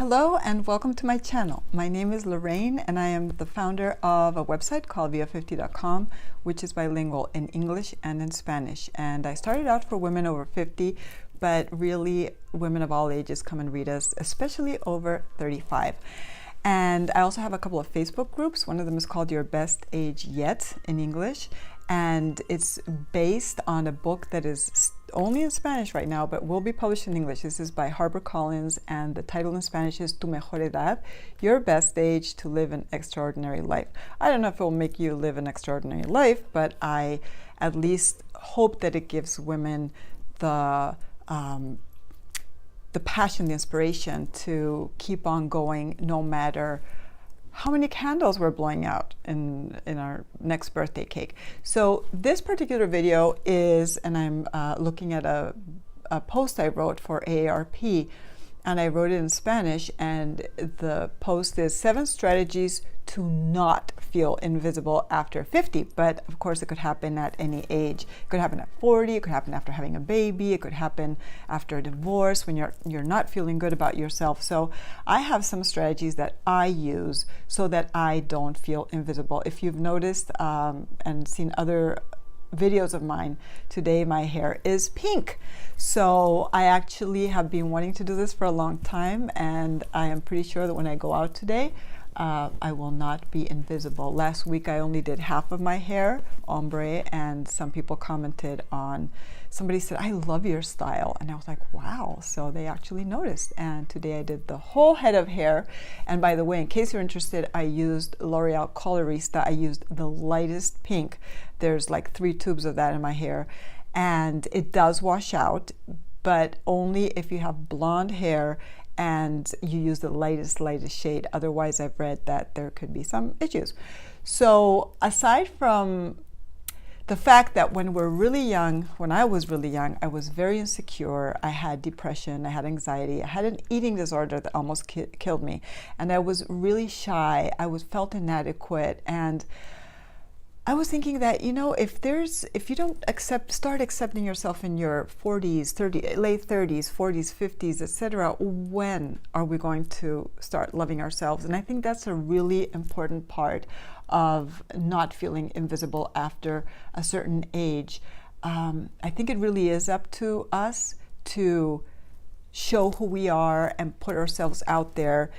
Hello and welcome to my channel. My name is Lorraine and I am the founder of a website called via50.com, which is bilingual in English and in Spanish. And I started out for women over 50, but really women of all ages come and read us, especially over 35. And I also have a couple of Facebook groups. One of them is called Your Best Age Yet in English. And it's based on a book that is only in Spanish right now, but will be published in English. This is by HarperCollins, and the title in Spanish is Tu Mejor Edad, Your Best Age to Live an Extraordinary Life. I don't know if it will make you live an extraordinary life, but I at least hope that it gives women the passion, the inspiration to keep on going no matter how many candles we're blowing out in our next birthday cake. So this particular video is, and I'm looking at a post I wrote for AARP, and I wrote it in Spanish, and the post is 7 strategies to not feel invisible after 50. But of course it could happen at any age. It could happen at 40, it could happen after having a baby, it could happen after a divorce when you're not feeling good about yourself. So I have some strategies that I use so that I don't feel invisible. If you've noticed and seen other videos of mine, today my hair is pink. So I actually have been wanting to do this for a long time, and I am pretty sure that when I go out today, I will not be invisible. Last week I only did half of my hair, ombre, and some people commented on, somebody said, "I love your style." And I was like, wow. So they actually noticed. And today I did the whole head of hair. And by the way, in case you're interested, I used L'Oreal Colorista. I used the lightest pink. There's like 3 tubes of that in my hair. And it does wash out, but only if you have blonde hair and you use the lightest shade. Otherwise, I've read that there could be some issues. So aside from the fact that when we're really young, when I was really young, I was very insecure. I had depression, I had anxiety, I had an eating disorder that almost killed me. And I was really shy, felt inadequate, and I was thinking that, you know, if you don't start accepting yourself in your 40s, late 30s, 40s, 50s, etc., when are we going to start loving ourselves? And I think that's a really important part of not feeling invisible after a certain age. I think it really is up to us to show who we are and put ourselves out there.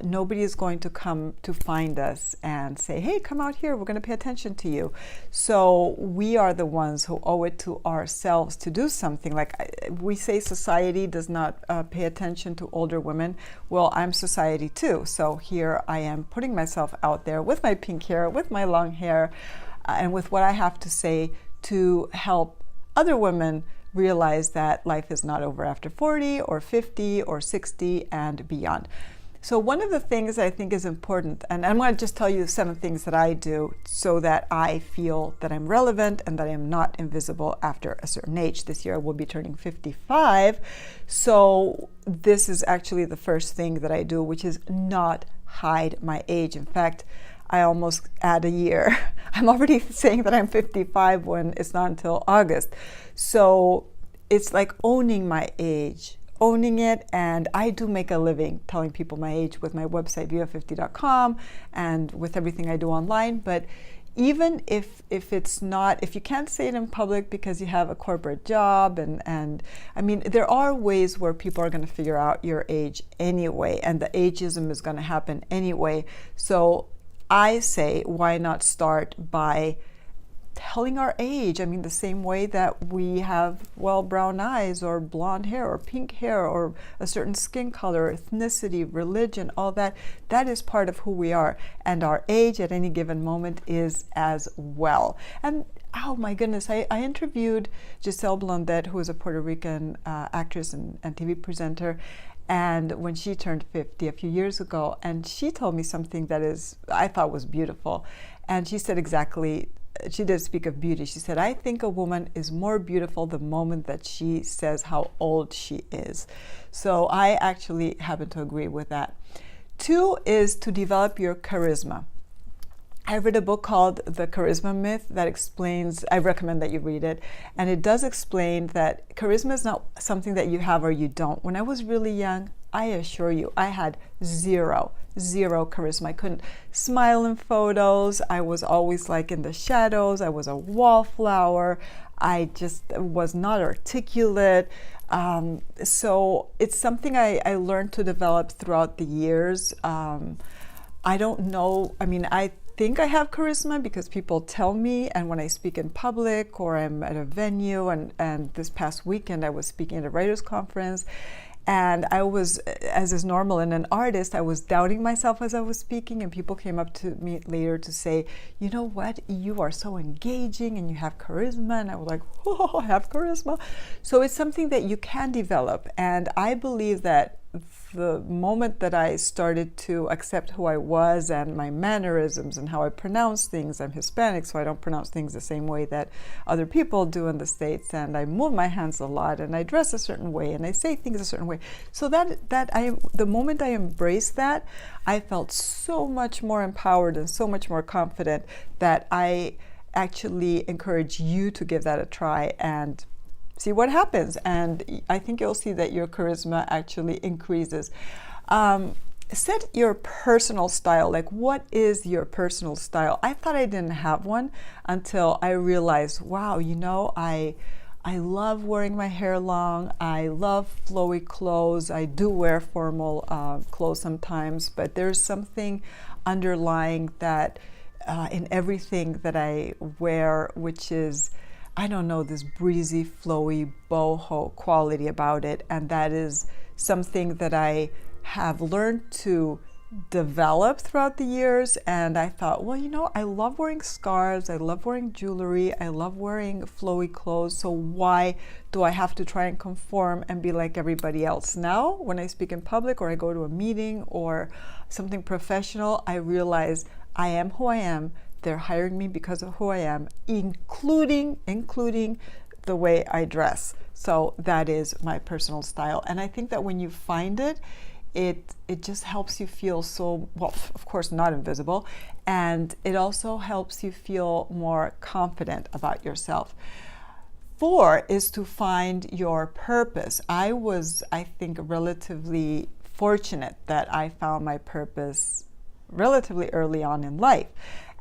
Nobody is going to come to find us and say, "Hey, come out here, we're going to pay attention to you." So we are the ones who owe it to ourselves to do something. Like we say society does not pay attention to older women. Well, I'm society too. So here I am putting myself out there with my pink hair, with my long hair, and with what I have to say to help other women realize that life is not over after 40 or 50 or 60 and beyond. So one of the things I think is important, and I'm going to just tell you 7 things that I do so that I feel that I'm relevant and that I am not invisible after a certain age. This year I will be turning 55. So this is actually the first thing that I do, which is not hide my age. In fact, I almost add a year. I'm already saying that I'm 55 when it's not until August. So it's like owning my age, owning it. And I do make a living telling people my age with my website, via50.com, and with everything I do online. But even if you can't say it in public because you have a corporate job, and I mean, there are ways where people are going to figure out your age anyway, and the ageism is going to happen anyway. So I say, why not start by telling our age? I mean, the same way that we have, well, brown eyes or blonde hair or pink hair or a certain skin color, ethnicity, religion, all that, that is part of who we are. And our age at any given moment is as well. And oh my goodness, I interviewed Giselle Blondet, who is a Puerto Rican actress and TV presenter, and when she turned 50 a few years ago, and she told me something that I thought was beautiful. And she said exactly, she did speak of beauty. She said, "I think a woman is more beautiful the moment that she says how old she is." So I actually happen to agree with that. 2 is to develop your charisma. I read a book called The Charisma Myth that explains, I recommend that you read it, and it does explain that charisma is not something that you have or you don't. When I was really young, I assure you, I had zero charisma. I couldn't smile in photos. I was always like in the shadows. I was a wallflower. I just was not articulate. So it's something I learned to develop throughout the years. I don't know. I mean, I think I have charisma because people tell me, and when I speak in public or I'm at a venue, and this past weekend I was speaking at a writers' conference, and I was, as is normal in an artist, I was doubting myself as I was speaking, and people came up to me later to say, you know what, you are so engaging and you have charisma. And I was like, oh, I have charisma. So it's something that you can develop. And I believe that the moment that I started to accept who I was and my mannerisms and how I pronounce things — I'm Hispanic, so I don't pronounce things the same way that other people do in the States, and I move my hands a lot, and I dress a certain way, and I say things a certain way. So the moment I embraced that, I felt so much more empowered and so much more confident that I actually encourage you to give that a try and see what happens. And I think you'll see that your charisma actually increases. Set your personal style. Like, what is your personal style? I thought I didn't have one until I realized, wow, you know, I love wearing my hair long. I love flowy clothes. I do wear formal clothes sometimes, but there's something underlying that in everything that I wear, which is, I don't know, this breezy, flowy, boho quality about it. And that is something that I have learned to develop throughout the years. And I thought, well, you know, I love wearing scarves. I love wearing jewelry. I love wearing flowy clothes. So why do I have to try and conform and be like everybody else? Now, when I speak in public or I go to a meeting or something professional, I realize I am who I am. They're hiring me because of who I am, including the way I dress. So that is my personal style. And I think that when you find it, it just helps you feel so, well, of course, not invisible. And it also helps you feel more confident about yourself. 4 is to find your purpose. I was, I think, relatively fortunate that I found my purpose relatively early on in life.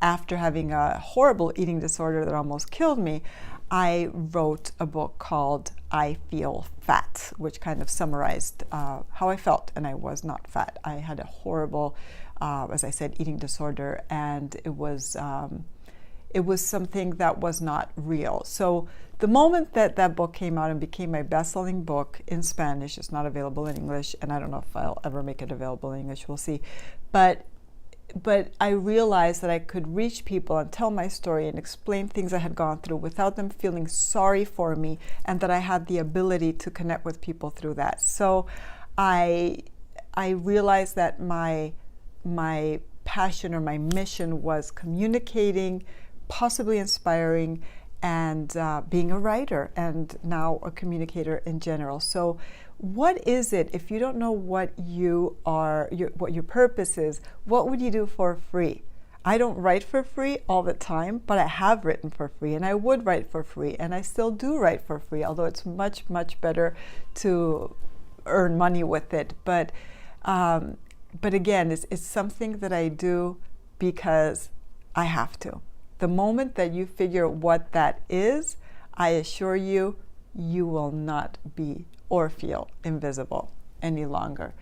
After having a horrible eating disorder that almost killed me, I wrote a book called I Feel Fat, which kind of summarized how I felt, and I was not fat. I had a horrible, as I said, eating disorder, and it was something that was not real. So the moment that that book came out and became my best-selling book in Spanish — it's not available in English, and I don't know if I'll ever make it available in English, we'll see. But I realized that I could reach people and tell my story and explain things I had gone through without them feeling sorry for me, and that I had the ability to connect with people through that. So I realized that my passion or my mission was communicating, possibly inspiring, and being a writer, and now a communicator in general. So what is it, if you don't know what you are, what your purpose is, what would you do for free? I don't write for free all the time, but I have written for free, and I would write for free, and I still do write for free, although it's much, much better to earn money with it. But again, it's something that I do because I have to. The moment that you figure what that is, I assure you, you will not be or feel invisible any longer.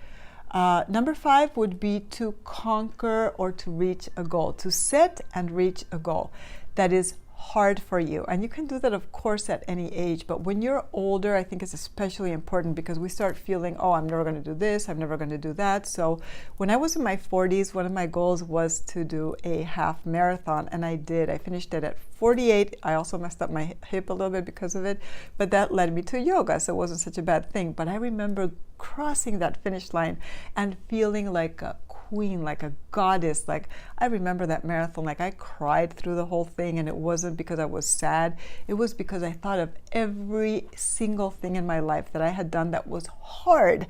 Number 5 would be to conquer or to reach a goal, to set and reach a goal that is hard for you. And you can do that, of course, at any age. But when you're older, I think it's especially important because we start feeling, oh, I'm never going to do this, I'm never going to do that. So when I was in my 40s, one of my goals was to do a half marathon, and I did. I finished it at 48. I also messed up my hip a little bit because of it, but that led me to yoga, so it wasn't such a bad thing. But I remember crossing that finish line and feeling like a queen, like a goddess. Like, I remember that marathon, like I cried through the whole thing, and it wasn't because I was sad. It was because I thought of every single thing in my life that I had done that was hard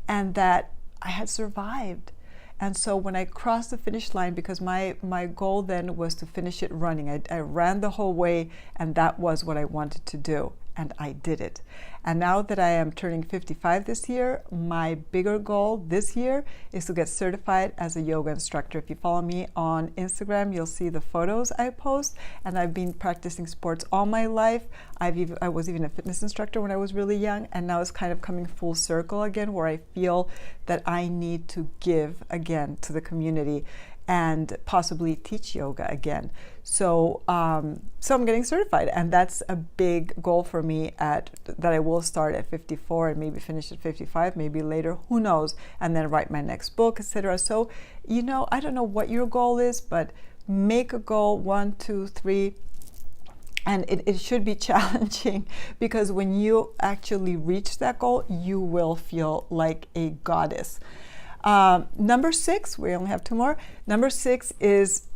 and that I had survived. And so when I crossed the finish line, because my goal then was to finish it running, I ran the whole way, and that was what I wanted to do. and I did it. And now that I am turning 55 this year, my bigger goal this year is to get certified as a yoga instructor. If you follow me on Instagram, you'll see the photos I post. And I've been practicing sports all my life. I was even a fitness instructor when I was really young, and now it's kind of coming full circle again, where I feel that I need to give again to the community and possibly teach yoga again. So I'm getting certified, and that's a big goal for me that I will start at 54 and maybe finish at 55, maybe later, who knows, and then write my next book, etc. So, I don't know what your goal is, but make a goal, 1, 2, 3, and it should be challenging, because when you actually reach that goal, you will feel like a goddess. Number 6, we only have 2 more. Number 6 is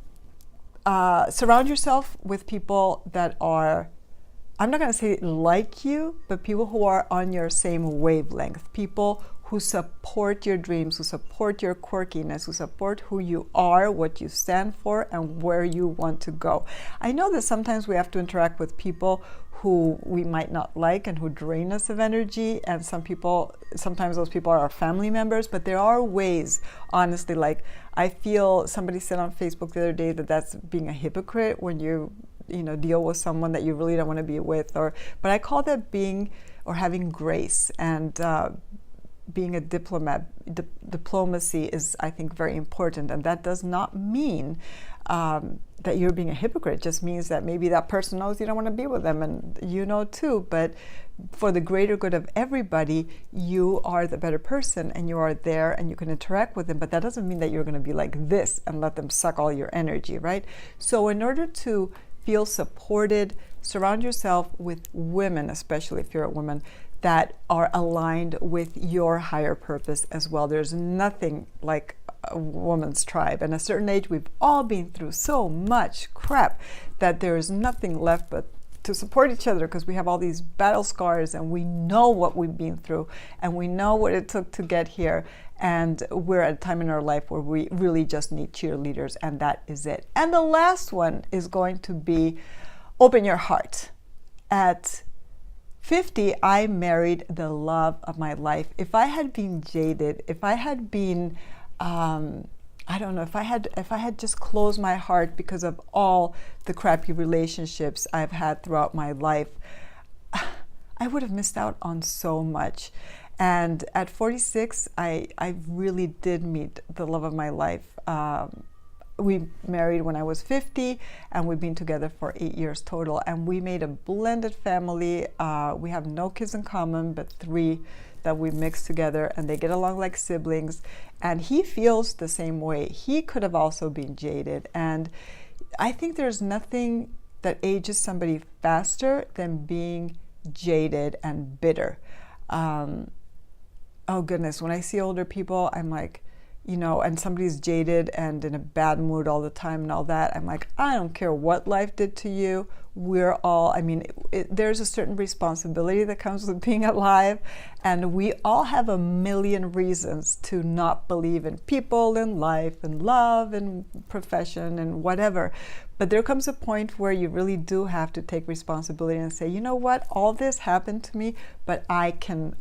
surround yourself with people that are, I'm not going to say like you, but people who are on your same wavelength, people who support your dreams, who support your quirkiness, who support who you are, what you stand for, and where you want to go. I know that sometimes we have to interact with people who we might not like and who drain us of energy, and sometimes those people are our family members, but there are ways, honestly, like I feel somebody said on Facebook the other day that that's being a hypocrite when you deal with someone that you really don't want to be with, but I call that being or having grace, and being a diplomat. Diplomacy is, I think, very important, and that does not mean that you're being a hypocrite. It just means that maybe that person knows you don't want to be with them, and you know too, but for the greater good of everybody, you are the better person, and you are there and you can interact with them, but that doesn't mean that you're going to be like this and let them suck all your energy, right? So in order to feel supported, surround yourself with women, especially if you're a woman, that are aligned with your higher purpose as well. There's nothing like a woman's tribe. At a certain age, we've all been through so much crap that there is nothing left but to support each other, because we have all these battle scars and we know what we've been through and we know what it took to get here. And we're at a time in our life where we really just need cheerleaders, and that is it. And the last one is going to be open your heart. At 50, I married the love of my life. If I had been jaded, if I had been, I don't know, if I had just closed my heart because of all the crappy relationships I've had throughout my life, I would have missed out on so much. And at 46, I really did meet the love of my life. We married when I was 50, and we've been together for 8 years total, and we made a blended family. We have no kids in common, but 3 that we mixed together, and they get along like siblings, and he feels the same way. He could have also been jaded, and I think there's nothing that ages somebody faster than being jaded and bitter. Oh goodness, when I see older people, I'm like, and somebody's jaded and in a bad mood all the time and all that, I'm like, I don't care what life did to you. We're all, there's a certain responsibility that comes with being alive, and we all have a million reasons to not believe in people, in life, in love, in profession, and whatever. But there comes a point where you really do have to take responsibility and say, you know what, all this happened to me, but I can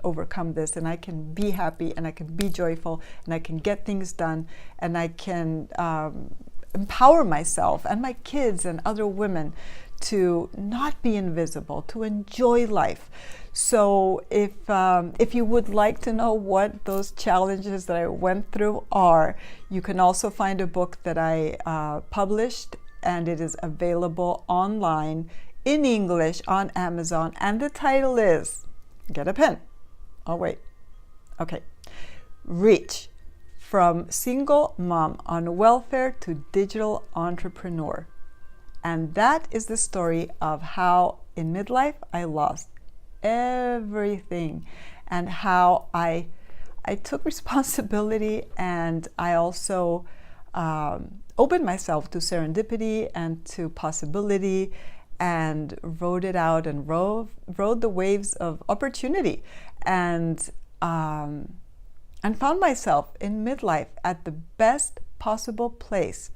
overcome this, and I can be happy, and I can be joyful, and I can get things done, and I can empower myself and my kids and other women to not be invisible, to enjoy life. So if you would like to know what those challenges that I went through are, you can also find a book that I published, and it is available online in English on Amazon, and the title is, get a pen, oh wait, okay, Reach: From Single Mom on Welfare to Digital Entrepreneur. And that is the story of how in midlife I lost everything, and how I took responsibility, and I also opened myself to serendipity and to possibility, and rode it out and rode the waves of opportunity, and found myself in midlife at the best possible place.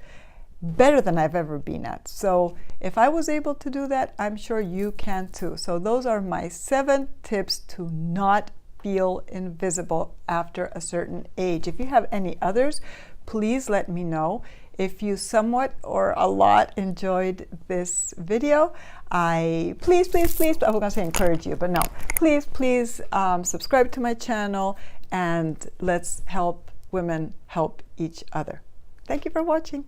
better than I've ever been at. So if I was able to do that, I'm sure you can too. So those are my 7 tips to not feel invisible after a certain age. If you have any others, please let me know. If you somewhat or a lot enjoyed this video, please, I was going to say encourage you, but no, please subscribe to my channel, and let's help women help each other. Thank you for watching.